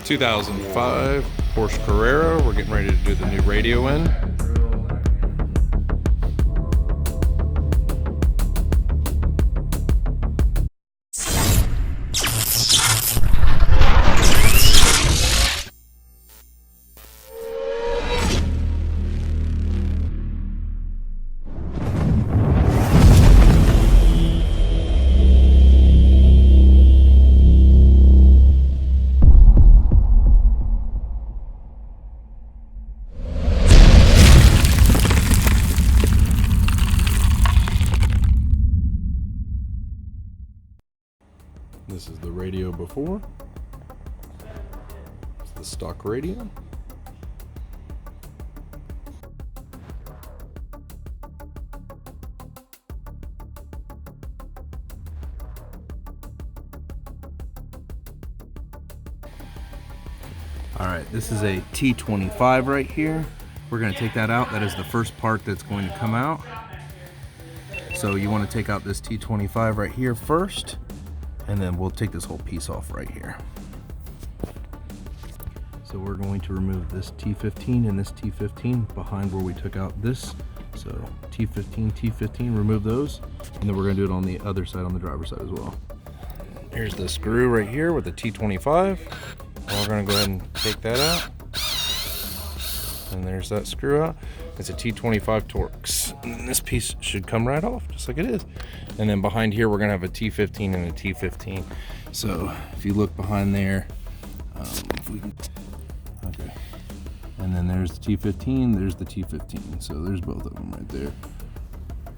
2005 Porsche Carrera. We're getting ready to do the new radio in. This is the radio before. It's the stock radio. All right, this is a T25 right here. We're going to take that out. That is the first part that's going to come out. So you want to take out this T25 right here first, and then we'll take this whole piece off right here. So we're going to remove this T15 and this T15 behind where we took out this. So T15, T15, remove those. And then we're going to do it on the other side, on the driver's side as well. Here's the screw right here with the T25. And we're going to go ahead and take that out. And there's that screw out. It's a T25 Torx. And this piece should come right off, just like it is. And then behind here, we're gonna have a T15 and a T15. So if you look behind there, if we can, okay. And then there's the T15, there's the T15. So there's both of them right there.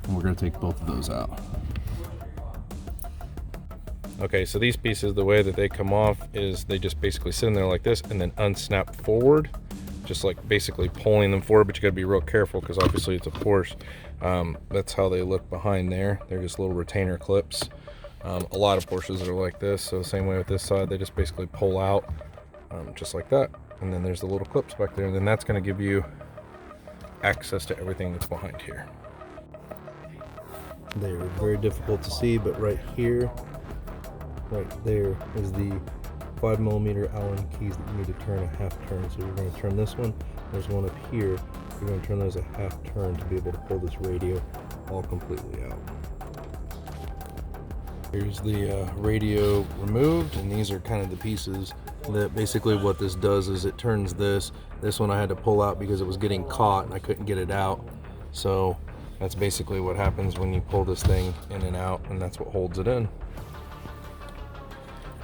And we're gonna take both of those out. Okay, so these pieces, the way that they come off is they just basically sit in there like this and then unsnap forward. Just like basically pulling them forward, but you gotta be real careful because obviously it's a Porsche. That's how they look behind there. They're just little retainer clips. A lot of Porsches are like this, so same way with this side, they just basically pull out just like that. And then there's the little clips back there, and then that's gonna give you access to everything that's behind here. They're very difficult to see, but right here, right there is the 5mm Allen keys that you need to turn a half turn. So you're going to turn this one. There's one up here. You're going to turn those a half turn to be able to pull this radio all completely out. Here's the radio removed, and these are kind of the pieces that basically what this does is it turns this. This one I had to pull out because it was getting caught and I couldn't get it out. So that's basically what happens when you pull this thing in and out, and that's what holds it in.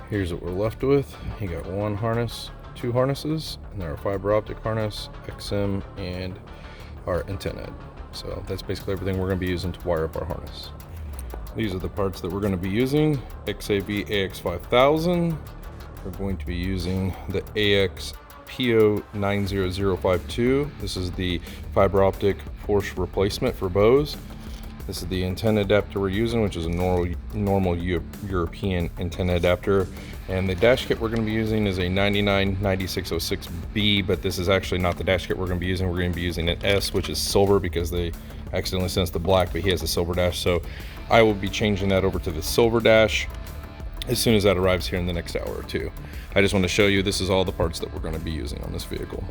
Here's what we're left with. You got one harness, two harnesses, and our fiber optic harness, XM, and our antenna head. So that's basically everything we're going to be using to wire up our harness. These are the parts that we're going to be using. XAB AX5000. We're going to be using the AX PO90052. This is the fiber optic Porsche replacement for Bose. This is the antenna adapter we're using, which is a normal European antenna adapter. And the dash kit we're going to be using is a 999606B, but this is actually not the dash kit we're going to be using. We're going to be using an S, which is silver, because they accidentally sent us the black, but he has a silver dash. So I will be changing that over to the silver dash as soon as that arrives here in the next hour or two. I just want to show you this is all the parts that we're going to be using on this vehicle.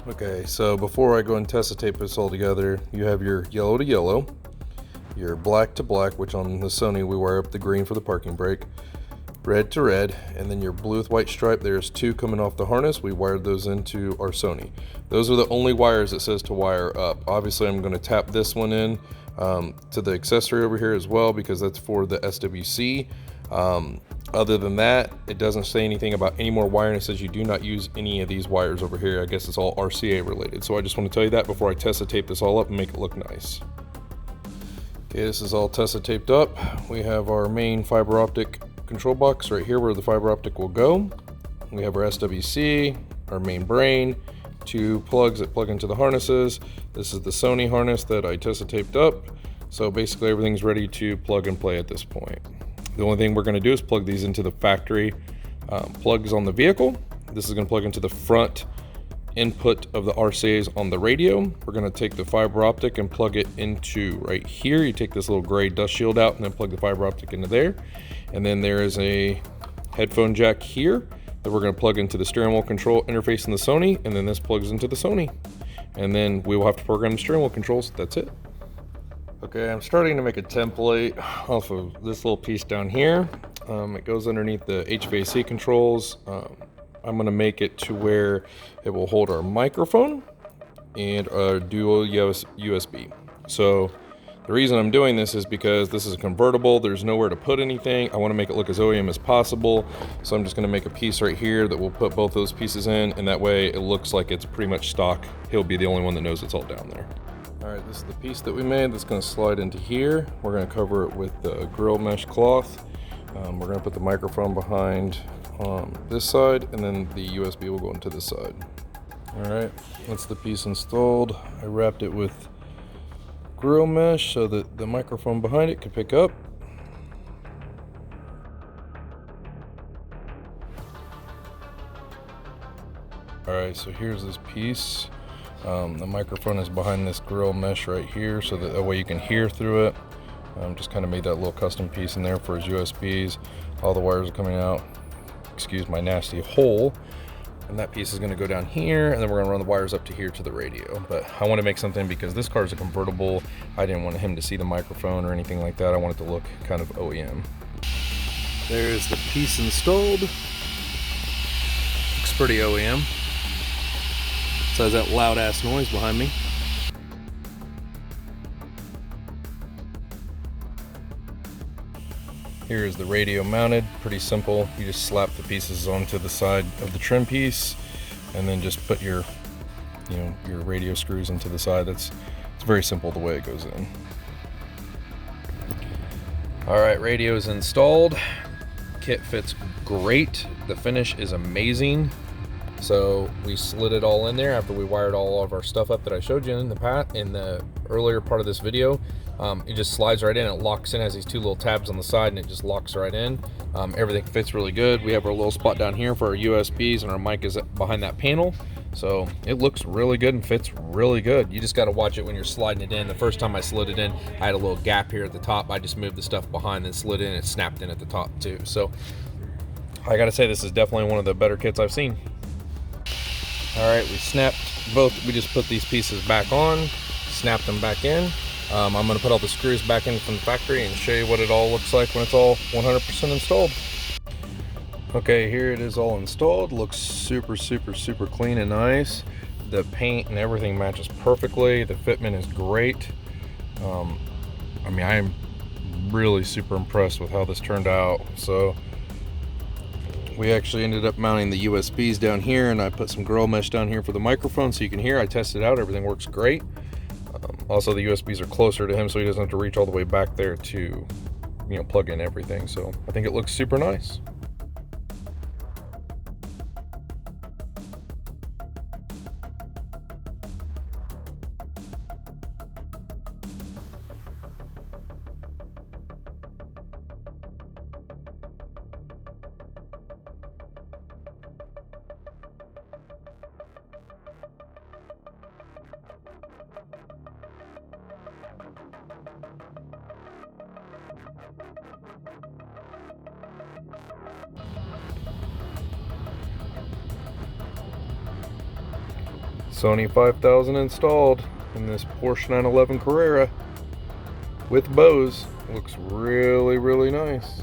Okay, so before I go and test the tape this all together, you have your yellow to yellow, your black to black, which on the SONY we wire up the green for the parking brake, red to red, and then your blue with white stripe. There's two coming off the harness. We wired those into our SONY. Those are the only wires it says to wire up. Obviously, I'm going to tap this one in to the accessory over here as well, because that's for the SWC. Other than that, it doesn't say anything about any more wiring. It says you do not use any of these wires over here. I guess it's all RCA related. So I just want to tell you that before I test the tape this all up and make it look nice. Okay, this is all tested taped up. We have our main fiber optic control box right here where the fiber optic will go. We have our SWC, our main brain, two plugs that plug into the harnesses. This is the SONY harness that I tested taped up. So basically everything's ready to plug and play at this point. The only thing we're going to do is plug these into the factory plugs on the vehicle. This is going to plug into the front input of the RCAs on the radio. We're going to take the fiber optic and plug it into right here. You take this little gray dust shield out and then plug the fiber optic into there. And then there is a headphone jack here that we're going to plug into the steering wheel control interface in the Sony, and then this plugs into the Sony. And then we will have to program the steering wheel controls. That's it. Okay, I'm starting to make a template off of this little piece down here. It goes underneath the HVAC controls. I'm going to make it to where it will hold our microphone and our dual USB. So the reason I'm doing this is because this is a convertible. There's nowhere to put anything. I want to make it look as OEM as possible. So I'm just going to make a piece right here that will put both those pieces in, and that way it looks like it's pretty much stock. He'll be the only one that knows it's all down there. All right, this is the piece that we made that's going to slide into here. We're going to cover it with the grill mesh cloth. We're going to put the microphone behind this side, and then the USB will go into this side. All right, that's the piece installed. I wrapped it with grill mesh so that the microphone behind it could pick up. All right, so here's this piece. The microphone is behind this grill mesh right here, so that way you can hear through it. Just kind of made that little custom piece in there for his USBs. All the wires are coming out. Excuse my nasty hole. And that piece is going to go down here, and then we're going to run the wires up to here to the radio. But I want to make something because this car is a convertible. I didn't want him to see the microphone or anything like that. I want it to look kind of OEM. There's the piece installed. Looks pretty OEM. So has that loud ass noise behind me. Here is the radio mounted, pretty simple. You just slap the pieces onto the side of the trim piece and then just put your radio screws into the side. It's very simple the way it goes in. All right, radio is installed. Kit fits great. The finish is amazing. So we slid it all in there after we wired all of our stuff up that I showed you in the earlier part of this video. It just slides right in. It locks in, has these two little tabs on the side, and it just locks right in. Everything fits really good. We have our little spot down here for our USBs, and our mic is behind that panel. So it looks really good and fits really good. You just got to watch it when you're sliding it in. The first time I slid it in, I had a little gap here at the top. I just moved the stuff behind and slid in. It snapped in at the top too. So I got to say, this is definitely one of the better kits I've seen. All right, we just put these pieces back on, snapped them back in. I'm going to put all the screws back in from the factory and show you what it all looks like when it's all 100% installed. Okay, here it is all installed. Looks super, super, super clean and nice. The paint and everything matches perfectly. The fitment is great. I mean, I am really super impressed with how this turned out. So we actually ended up mounting the USBs down here, and I put some grill mesh down here for the microphone so you can hear. I tested out, everything works great. Also, the USBs are closer to him, so he doesn't have to reach all the way back there to, plug in everything. So I think it looks super nice. SONY 5000 installed in this Porsche 911 Carrera with Bose. Looks really, really nice.